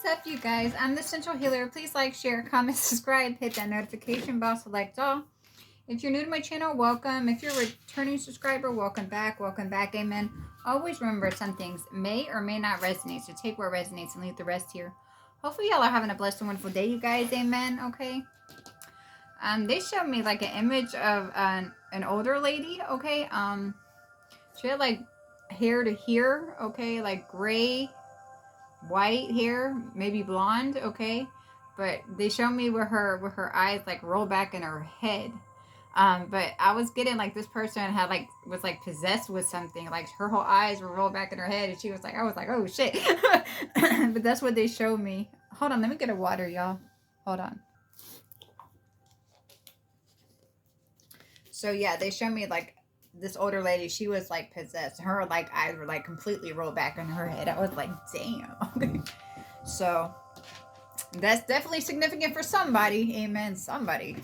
is up, you guys? I'm the Central Healer. Please like, share, comment, subscribe, hit that notification bell, select all. If you're new to my channel, welcome. If you're a returning subscriber, welcome back. Welcome back, amen. Always remember, some things may or may not resonate, so take what resonates and leave the rest here. Hopefully y'all are having a blessed and wonderful day, you guys, amen, okay? They showed me like an image of an older lady, okay? She had like hair to here, okay? Like gray, white hair, maybe blonde, okay? But they showed me where her eyes like roll back in her head. But I was getting like this person had like was like possessed with something, like her whole eyes were rolled back in her head, and she was like, I was like, oh shit. But that's what they showed me. Hold on, let me get a water, y'all. Hold on. So yeah, they showed me like this older lady, she was like possessed. Her like eyes were like completely rolled back in her head. I was like, damn. Okay. So that's definitely significant for somebody. Amen. Somebody.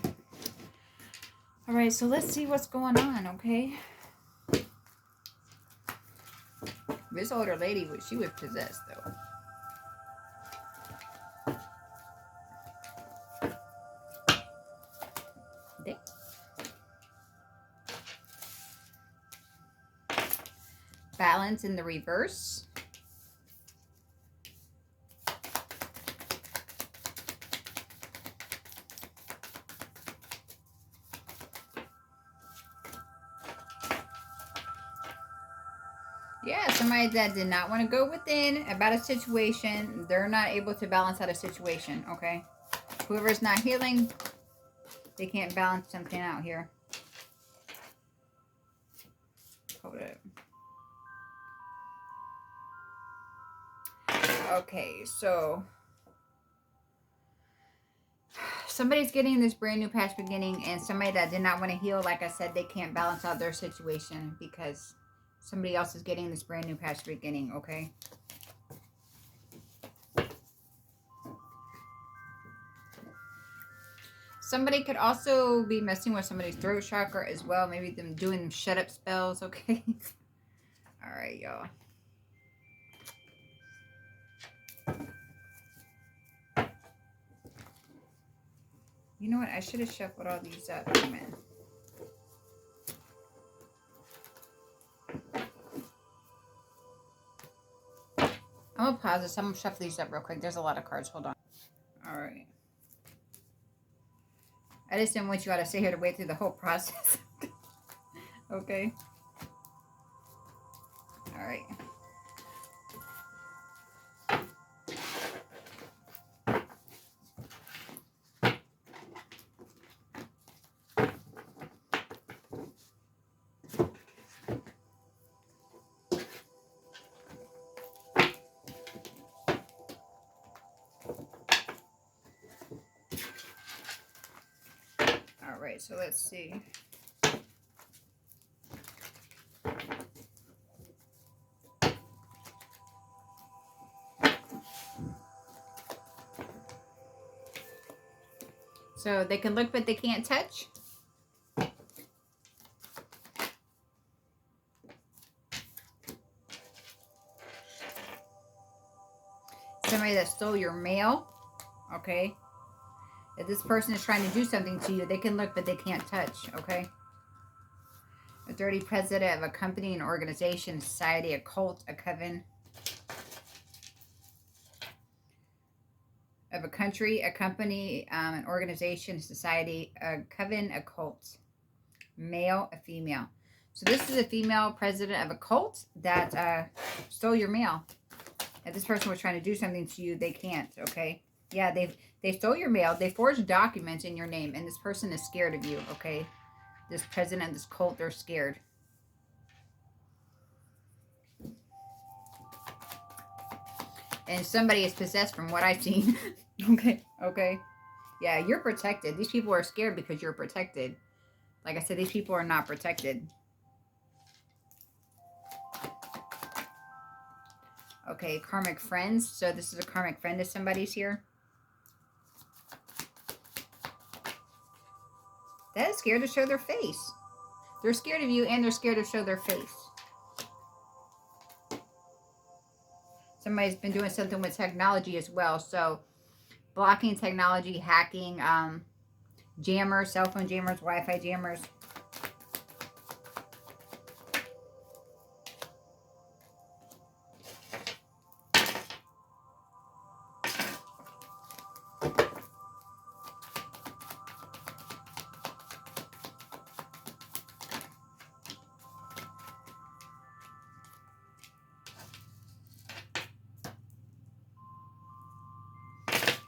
All right, so let's see what's going on, okay? This older lady, she was possessed, though. Balance in the reverse. Yeah, somebody that did not want to go within about a situation, they're not able to balance out a situation, okay? Whoever's not healing, they can't balance something out here. Hold it. Okay, so somebody's getting this brand new past beginning, and somebody that did not want to heal, like I said, they can't balance out their situation because somebody else is getting this brand new past beginning, okay? Somebody could also be messing with somebody's throat chakra as well. Maybe them doing shut up spells, okay? All right, y'all. You know what? I should have shuffled all these up. Amen. I'm going to pause this. I'm going to shuffle these up real quick. There's a lot of cards. Hold on. All right. I just didn't want you all to sit here to wait through the whole process. Okay. All right. All right, so let's see. So they can look, but they can't touch. Somebody that stole your mail. Okay. If this person is trying to do something to you, they can look, but they can't touch. Okay. A dirty president of a company, an organization, a society, a cult, a coven. Of a country, a company, an organization, a society, a coven, a cult. Male, a female. So this is a female president of a cult that stole your mail. If this person was trying to do something to you, they can't, okay? Yeah, they stole your mail. They forged documents in your name, and this person is scared of you, okay? This president of this cult, they're scared. And somebody is possessed from what I've seen. Okay. Yeah, you're protected. These people are scared because you're protected. Like I said, these people are not protected. Okay, karmic friends. So this is a karmic friend of somebody's here. That is scared to show their face. They're scared of you, and they're scared to show their face. Somebody's been doing something with technology as well. So blocking technology, hacking, jammers, cell phone jammers, Wi-Fi jammers.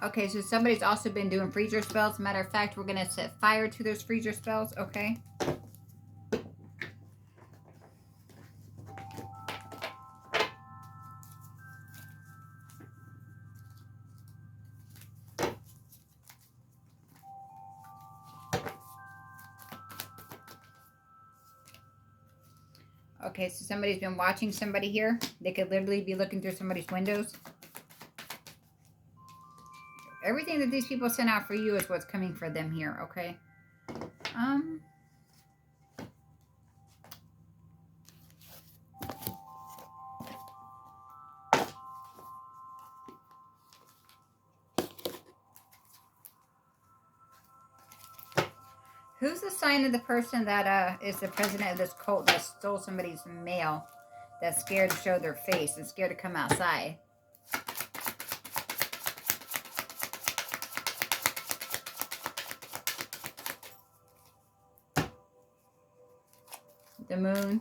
Okay, so somebody's also been doing freezer spells. Matter of fact, we're going to set fire to those freezer spells, okay? Okay, so somebody's been watching somebody here. They could literally be looking through somebody's windows. Everything that these people sent out for you is what's coming for them here, okay? Who's the sign of the person that is the president of this cult that stole somebody's mail, that's scared to show their face and scared to come outside? The moon.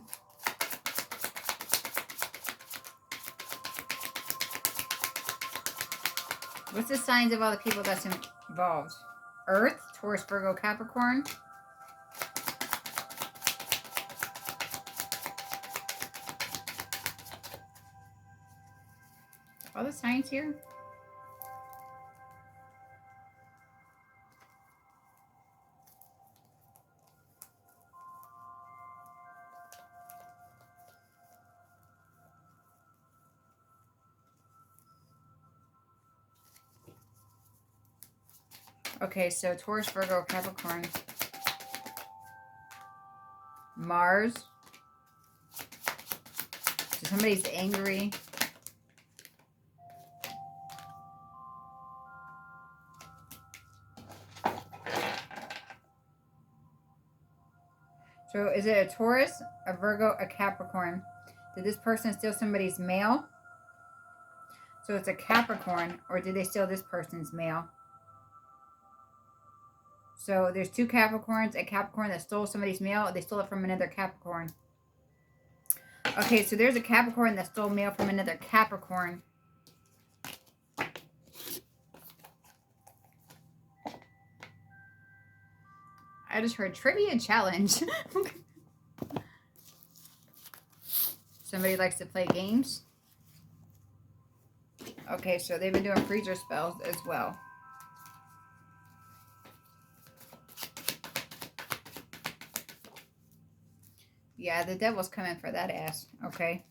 What's the signs of all the people that's involved? Earth, Taurus, Virgo, Capricorn. All the signs here. Okay, so Taurus, Virgo, Capricorn. Mars. So somebody's angry. So is it a Taurus, a Virgo, a Capricorn? Did this person steal somebody's mail? So it's a Capricorn, or did they steal this person's mail? So there's two Capricorns, a Capricorn that stole somebody's mail. They stole it from another Capricorn. Okay, so there's a Capricorn that stole mail from another Capricorn. I just heard trivia challenge. Somebody likes to play games. Okay, so they've been doing freezer spells as well. Yeah, the devil's coming for that ass. Okay.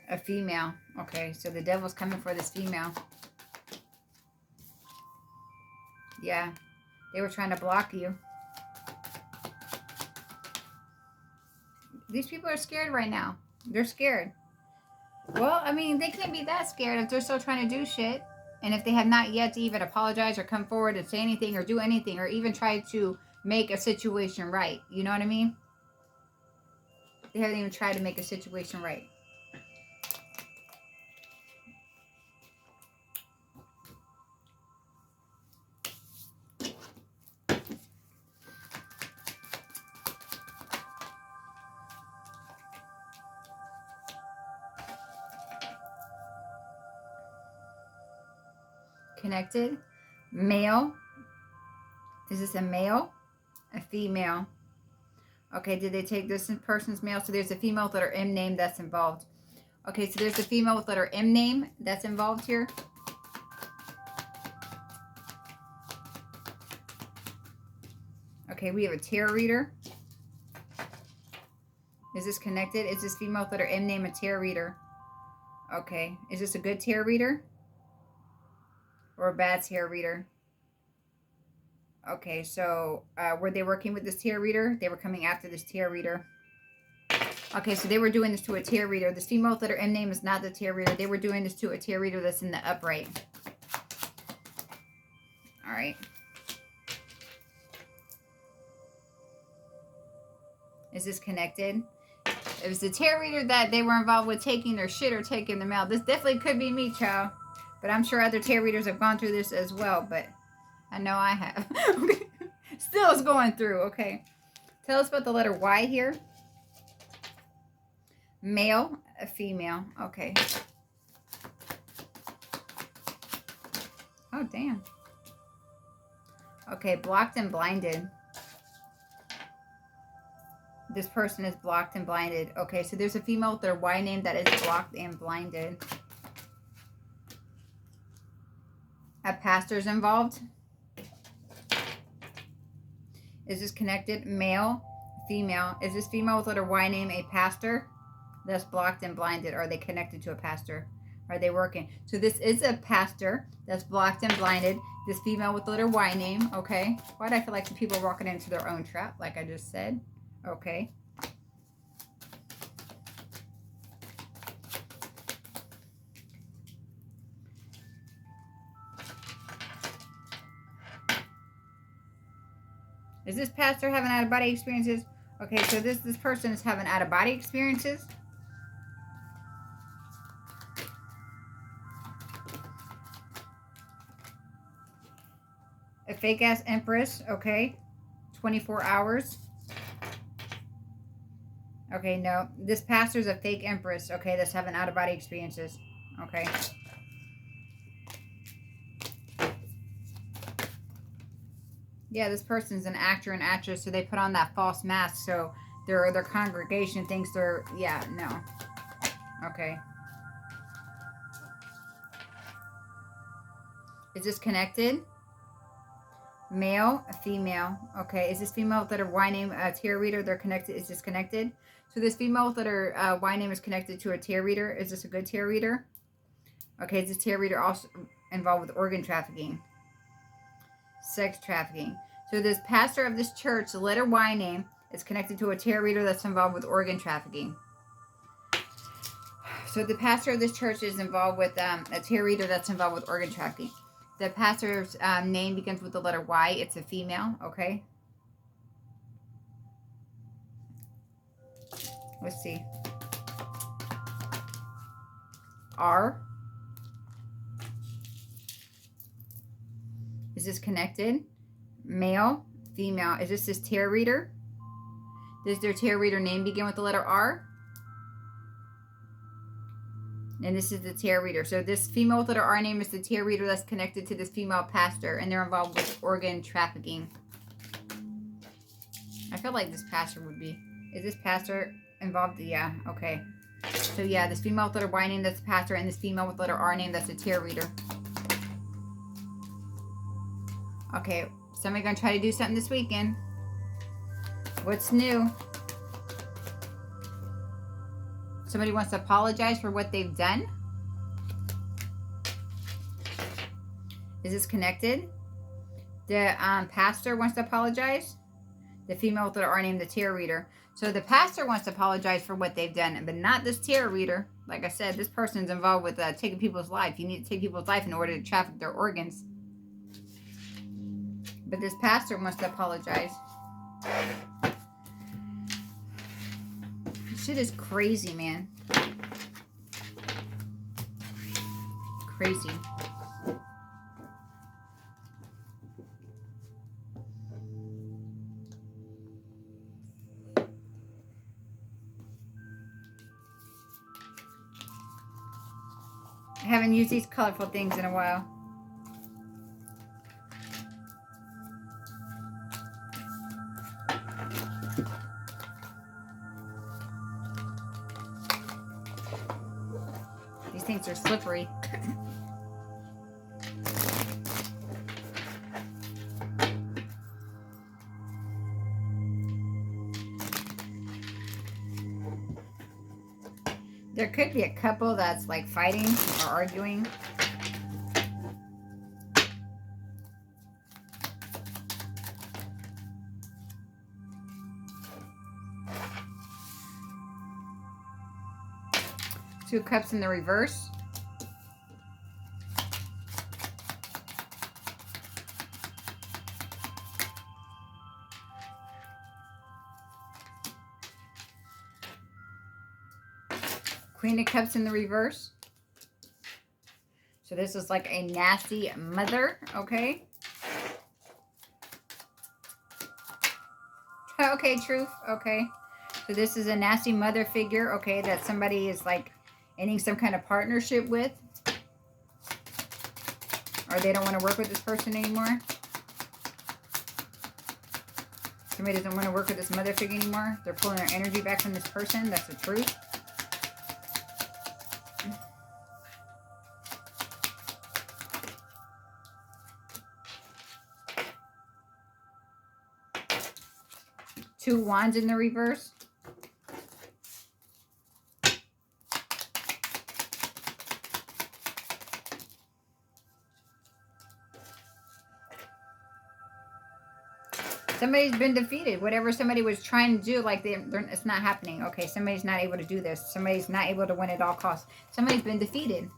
A female. Okay, so the devil's coming for this female. Yeah, they were trying to block you. These people are scared right now. They're scared. Well, I mean, they can't be that scared if they're still trying to do shit. And if they have not yet to even apologize or come forward and say anything or do anything or even try to make a situation right. You know what I mean? They haven't even tried to make a situation right. Connected. Male. Is this a male? A female. Okay, did they take this person's mail? So there's a female with letter M name that's involved. Okay, so there's a female with letter M name that's involved here. Okay, we have a tarot reader. Is this connected? Is this female with letter M name a tarot reader? Okay, is this a good tarot reader? Or a bad tarot reader? Okay, so were they working with this tarot reader? They were coming after this tarot reader. Okay, so they were doing this to a tarot reader. This female with letter M name is not the tarot reader. They were doing this to a tarot reader that's in the upright. All right. Is this connected? It was the tarot reader that they were involved with taking their shit or taking their mail. This definitely could be me, child. But I'm sure other tarot readers have gone through this as well. But I know I have. Still is going through. Okay. Tell us about the letter Y here. Male, a female. Okay. Oh, damn. Okay, blocked and blinded. This person is blocked and blinded. Okay, so there's a female with their Y name that is blocked and blinded. A pastor's involved. Is this connected? Male, female. Is this female with letter Y name a pastor that's blocked and blinded? Are they connected to a pastor? Are they working? So this is a pastor that's blocked and blinded. This female with the letter Y name. Okay. Why do I feel like some people are walking into their own trap, like I just said? Okay. Is this pastor having out-of-body experiences? Okay, so this person is having out-of-body experiences. A fake-ass empress, okay. 24 hours. Okay, no. This pastor's a fake empress, okay, that's having out-of-body experiences. Okay. Yeah, this person's an actor and actress, so they put on that false mask, so their congregation thinks they're, yeah, no. Okay. Is this connected? Male, a female. Okay, is this female with letter Y name a tarot reader? They're connected. Is this connected? So this female with letter Y name is connected to a tarot reader. Is this a good tarot reader? Okay, is this tarot reader also involved with organ trafficking? Sex trafficking. So this pastor of this church, the letter Y name, is connected to a tarot reader that's involved with organ trafficking. So the pastor of this church is involved with a tarot reader that's involved with organ trafficking. The pastor's name begins with the letter Y. It's a female, okay? Let's see. R. Is this connected? Male, female. Is this tarot reader? Does their tarot reader name begin with the letter R? And this is the tarot reader. So this female with letter R name is the tarot reader that's connected to this female pastor. And they're involved with organ trafficking. I feel like this pastor would be. Is this pastor involved? Yeah, okay. So yeah, this female with letter Y name, that's the pastor. And this female with letter R name, that's the tarot reader. Okay, somebody gonna try to do something this weekend. What's new? Somebody wants to apologize for what they've done. Is this connected? The pastor wants to apologize. The female with the R name, the tarot reader. So the pastor wants to apologize for what they've done, but not this tarot reader. Like I said, this person's involved with taking people's life. You need to take people's life in order to traffic their organs. But this pastor wants to apologize. This shit is crazy, man. Crazy. I haven't used these colorful things in a while. These things are slippery. There could be a couple that's like fighting or arguing. Two of Cups in the reverse. Queen of Cups in the reverse. So this is like a nasty mother, okay? Okay, truth, okay. So this is a nasty mother figure, okay, that somebody is like ending some kind of partnership with. Or they don't want to work with this person anymore. Somebody doesn't want to work with this mother figure anymore. They're pulling their energy back from this person. That's the truth. Two Wands in the reverse. Somebody's been defeated. Whatever somebody was trying to do, like it's not happening. Okay, somebody's not able to do this. Somebody's not able to win at all costs. Somebody's been defeated.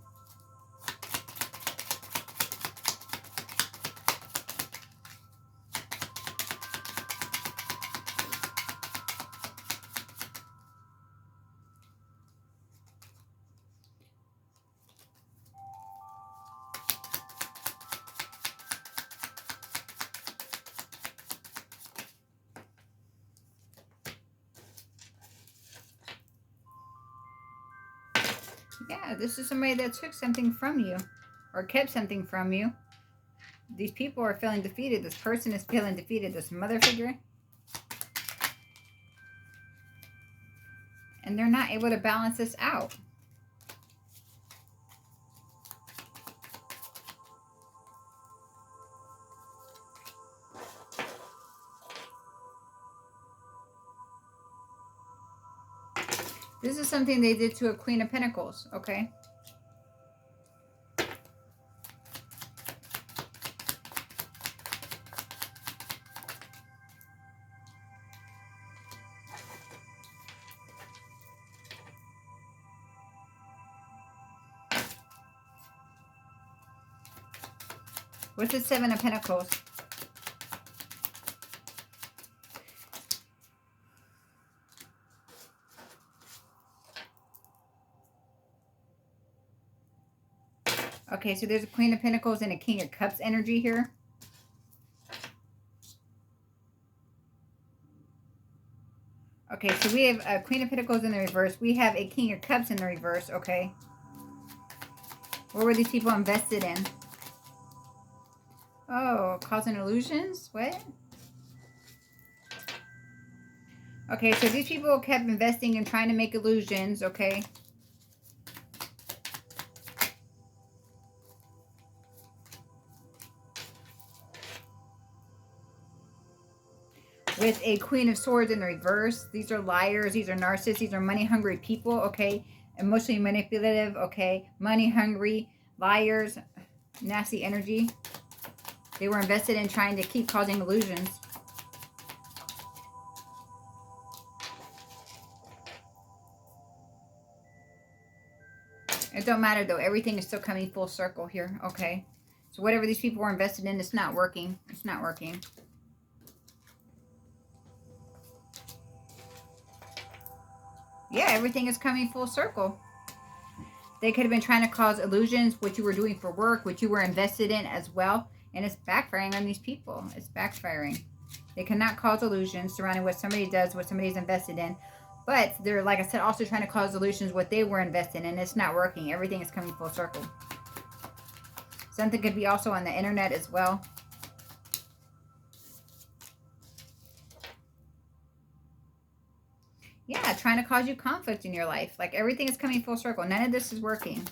Yeah, this is somebody that took something from you or kept something from you. These people are feeling defeated. This person is feeling defeated. This mother figure. And they're not able to balance this out. This is something they did to a Queen of Pentacles, okay? What's the Seven of Pentacles? Okay, so there's a Queen of Pentacles and a King of Cups energy here. Okay, so we have a Queen of Pentacles in the reverse. We have a King of Cups in the reverse, okay? What were these people invested in? Oh, causing illusions? What? Okay, so these people kept investing and trying to make illusions, okay? With a Queen of Swords in the reverse. These are liars. These are narcissists. These are money-hungry people, okay? Emotionally manipulative, okay? Money-hungry, liars, nasty energy. They were invested in trying to keep causing illusions. It don't matter, though. Everything is still coming full circle here, okay? So whatever these people were invested in, it's not working. It's not working. Yeah, everything is coming full circle. They could have been trying to cause illusions, what you were doing for work, what you were invested in as well. And it's backfiring on these people. It's backfiring. They cannot cause illusions surrounding what somebody does, what somebody's invested in. But they're, like I said, also trying to cause illusions what they were invested in. And it's not working. Everything is coming full circle. Something could be also on the internet as well. Yeah, trying to cause you conflict in your life. Like everything is coming full circle. None of this is working.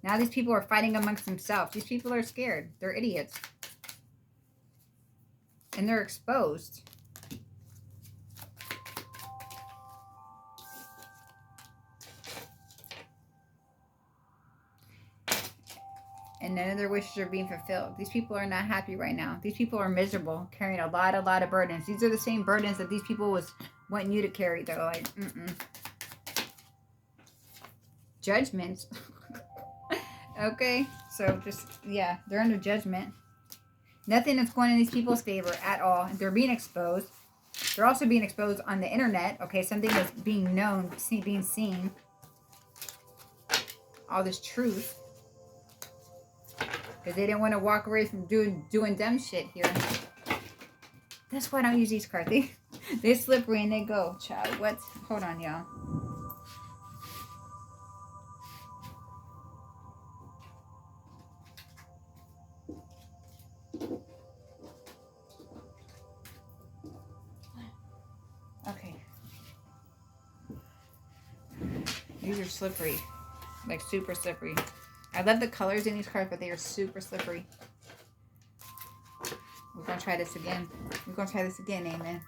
Now these people are fighting amongst themselves. These people are scared. They're idiots. And they're exposed. And none of their wishes are being fulfilled. These people are not happy right now. These people are miserable, carrying a lot of burdens. These are the same burdens that these people was wanting you to carry. They're like, judgments. Okay, so just, yeah, they're under judgment. Nothing is going in these people's favor at all. They're being exposed. They're also being exposed on the internet. Okay, something is being known, being seen. All this truth. Because they didn't want to walk away from doing dumb shit here. That's why I don't use these cards. They're slippery and they go. Child, what? Hold on, y'all. Okay. These are slippery. Like super slippery. I love the colors in these cards, but they are super slippery. We're going to try this again. We're going to try this again, amen.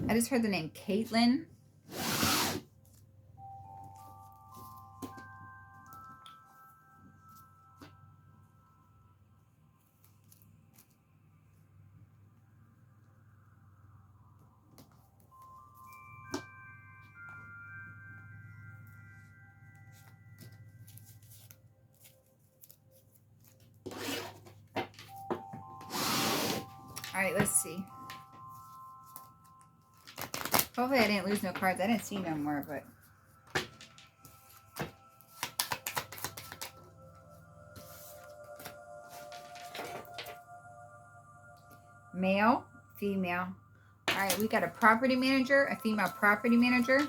I just heard the name Caitlin. All right, let's see. Hopefully I didn't lose no cards. I didn't see no more, but... Male, female. All right, we got a property manager, a female property manager.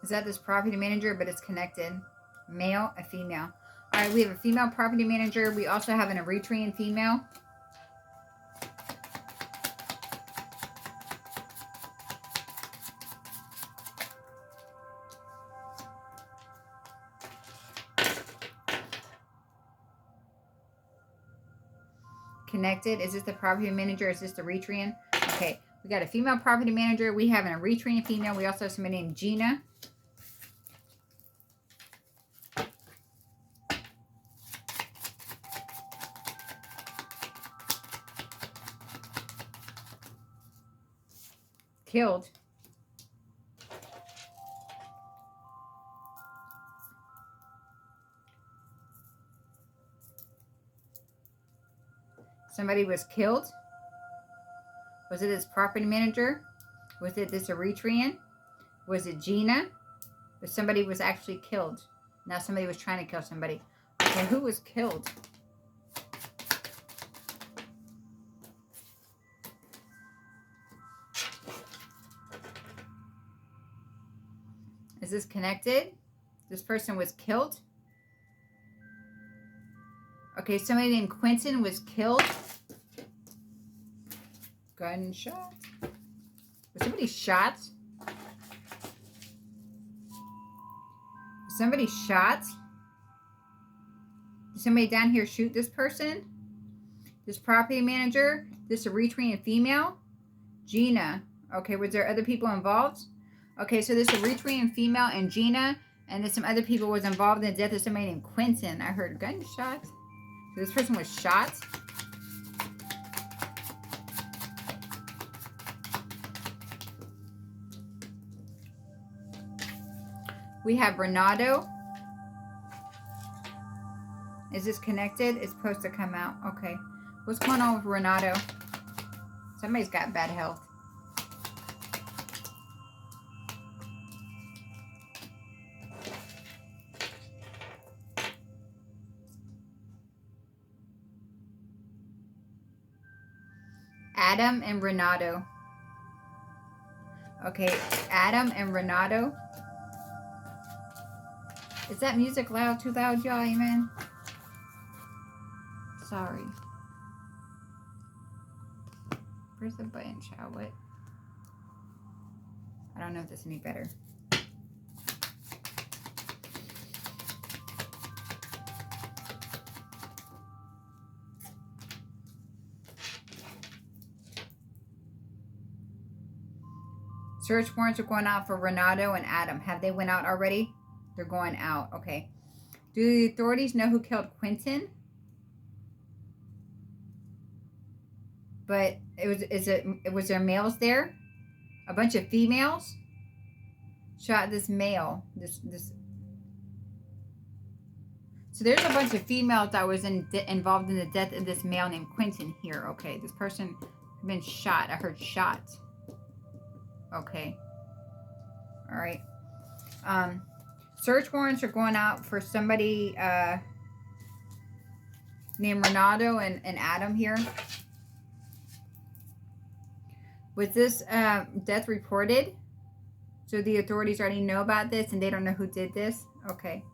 Is that this property manager, but it's connected. Male, a female. All right, we have a female property manager. We also have an Eritrean female. Connected. Is this the property manager? Is this the Eritrean? Okay, we got a female property manager. We have an Eritrean female. We also have somebody named Gina. Killed. Somebody was killed. Was it his property manager? Was it this Eritrean? Was it Gina? Or somebody was actually killed? Now somebody was trying to kill somebody. Okay, who was killed? Is this connected? This person was killed? Okay, somebody named Quentin was killed. Gunshot. Was somebody shot? Was somebody shot? Did somebody down here shoot this person? This property manager? This Eritrean female? Gina. Okay, was there other people involved? Okay, so this Eritrean female and Gina, and then some other people was involved in the death of somebody named Quentin. I heard gunshots. So this person was shot. We have Renato. Is this connected? It's supposed to come out. Okay. What's going on with Renato? Somebody's got bad health. Adam and Renato. Okay, Adam and Renato. Is that music loud? Too loud, y'all? Amen. Sorry. Where's the button, child? What? I don't know if that's any better. Search warrants are going out for Renato and Adam. Have they went out already? They're going out. Okay. Do the authorities know who killed Quentin? But was there males there? A bunch of females shot this male. So there's a bunch of females that was involved in the death of this male named Quentin here. Okay, this person had been shot. I heard shot. Okay. All right. Search warrants are going out for somebody named Renato and Adam here. Was this death reported? So the authorities already know about this and they don't know who did this? Okay.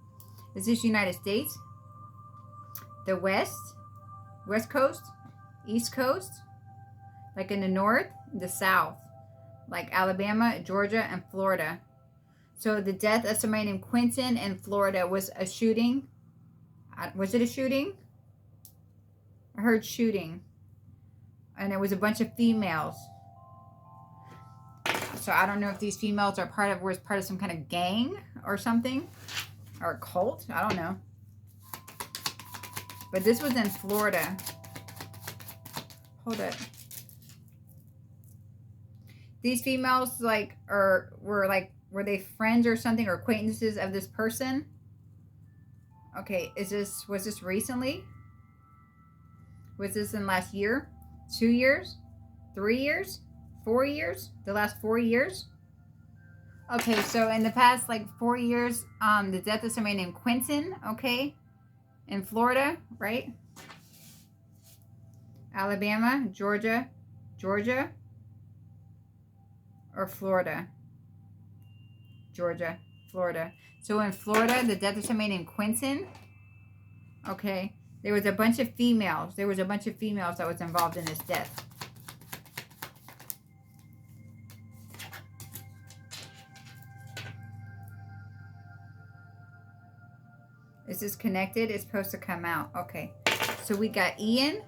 Is this United States? The West? West Coast? East Coast? Like in the North? The South? Like Alabama, Georgia, and Florida. So the death of somebody named Quentin in Florida was a shooting. Was it a shooting? I heard shooting. And it was a bunch of females. So I don't know if these females are part of some kind of gang or something. Or a cult. I don't know. But this was in Florida. Hold it. These females were they friends or something or acquaintances of this person? Okay, was this recently? Was this in last year? 2 years? 3 years? 4 years? The last 4 years? Okay, so in the past 4 years, the death of somebody named Quentin, okay, in Florida, right? Alabama, Georgia, or Florida? Georgia, Florida. So in Florida, the death of somebody named Quentin, okay, there was a bunch of females. There was a bunch of females that was involved in this death. Is this connected? It's supposed to come out. Okay. So we got Ian.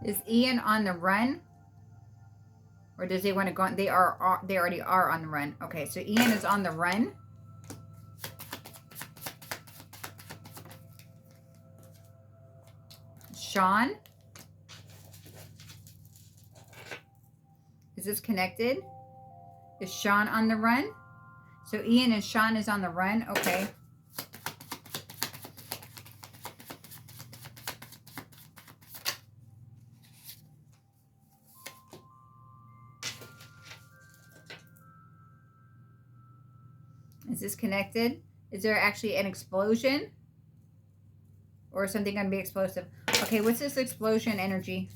Is Ian on the run? Or does he want to go on? They already are on the run. Okay, so Ian is on the run. Sean. Is this connected? Is Sean on the run? So Ian and Sean is on the run. Okay. Is this connected? Is there actually an explosion? Or is something going to be explosive? Okay, what's this explosion energy?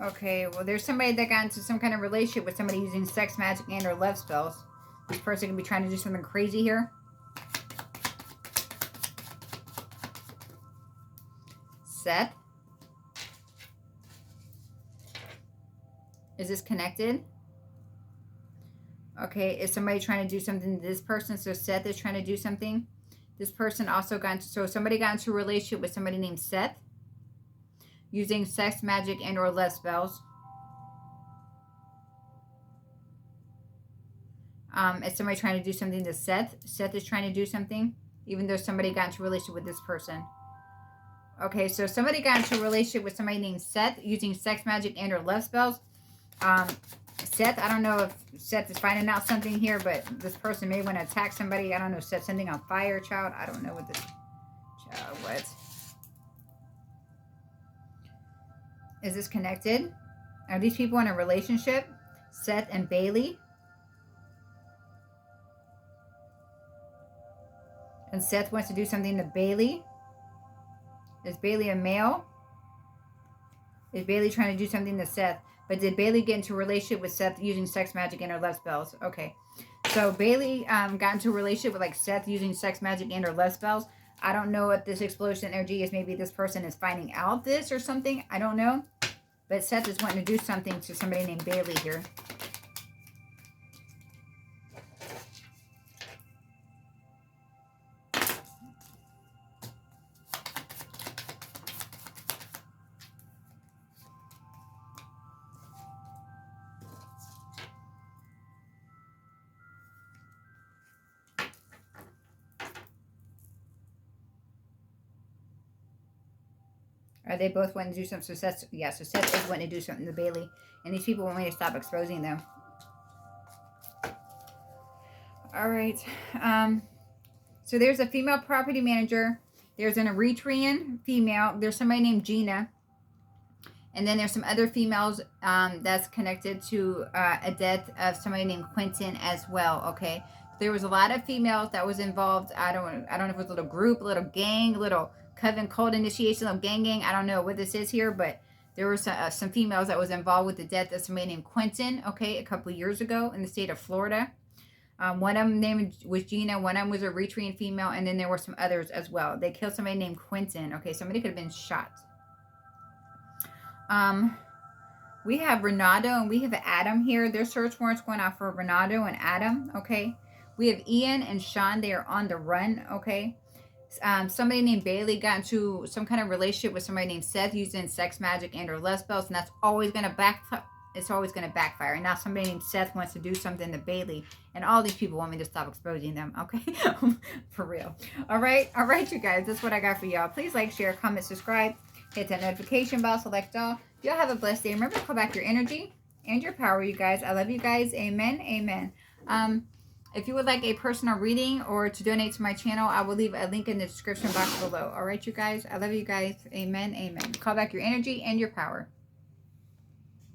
Okay, well, there's somebody that got into some kind of relationship with somebody using sex, magic, and or love spells. This person can be trying to do something crazy here. Seth. Is this connected? Okay, is somebody trying to do something to this person? So Seth is trying to do something. This person also got into, so somebody got into a relationship with somebody named Seth using sex, magic, and or love spells. Is somebody trying to do something to Seth? Seth is trying to do something, even though somebody got into a relationship with this person. Okay, so somebody got into a relationship with somebody named Seth using sex, magic, and or love spells. Seth, I don't know if Seth is finding out something here, but this person may want to attack somebody. I don't know, set something on fire, child. I don't know what this... Child, what? Is this connected? Are these people in a relationship? Seth and Bailey? And Seth wants to do something to Bailey? Is Bailey a male? Is Bailey trying to do something to Seth? But did Bailey get into a relationship with Seth using sex, magic, and her love spells? Okay. So Bailey got into a relationship with like Seth using sex magic and or love spells. I don't know what this explosion energy is. Maybe this person is finding out this or something. I don't know. But Seth is wanting to do something to somebody named Bailey here. Are they both wanting to do something? So Seth, yeah, so Seth is wanting to do something to Bailey. And these people want me to stop exposing them. All right. So there's a female property manager. There's an Eritrean female. There's somebody named Gina. And then there's some other females that's connected to a death of somebody named Quentin as well, okay? There was a lot of females that was involved. I don't know if it was a little group, a little gang, a little coven cult initiation, little gang. I don't know what this is here, but there were some females that was involved with the death of somebody named Quentin, okay, a couple of years ago in the state of Florida. One of them named was Gina, one of them was a Eritrean female, and then there were some others as well. They killed somebody named Quentin, okay? Somebody could have been shot. We have Renato and we have Adam here. Their search warrants going out for Renato and Adam, okay? We have Ian and Sean. They are on the run, okay? Somebody named Bailey got into some kind of relationship with somebody named Seth using sex magic and or love spells, and that's always going to backfire. It's always going to backfire. And now somebody named Seth wants to do something to Bailey, and all these people want me to stop exposing them, okay? For real. All right, you guys. That's what I got for y'all. Please like, share, comment, subscribe. Hit that notification bell, select all. Y'all have a blessed day. Remember to call back your energy and your power, you guys. I love you guys. Amen. Amen. If you would like a personal reading or to donate to my channel, I will leave a link in the description box below. All right, you guys. I love you guys. Amen. Amen. Call back your energy and your power.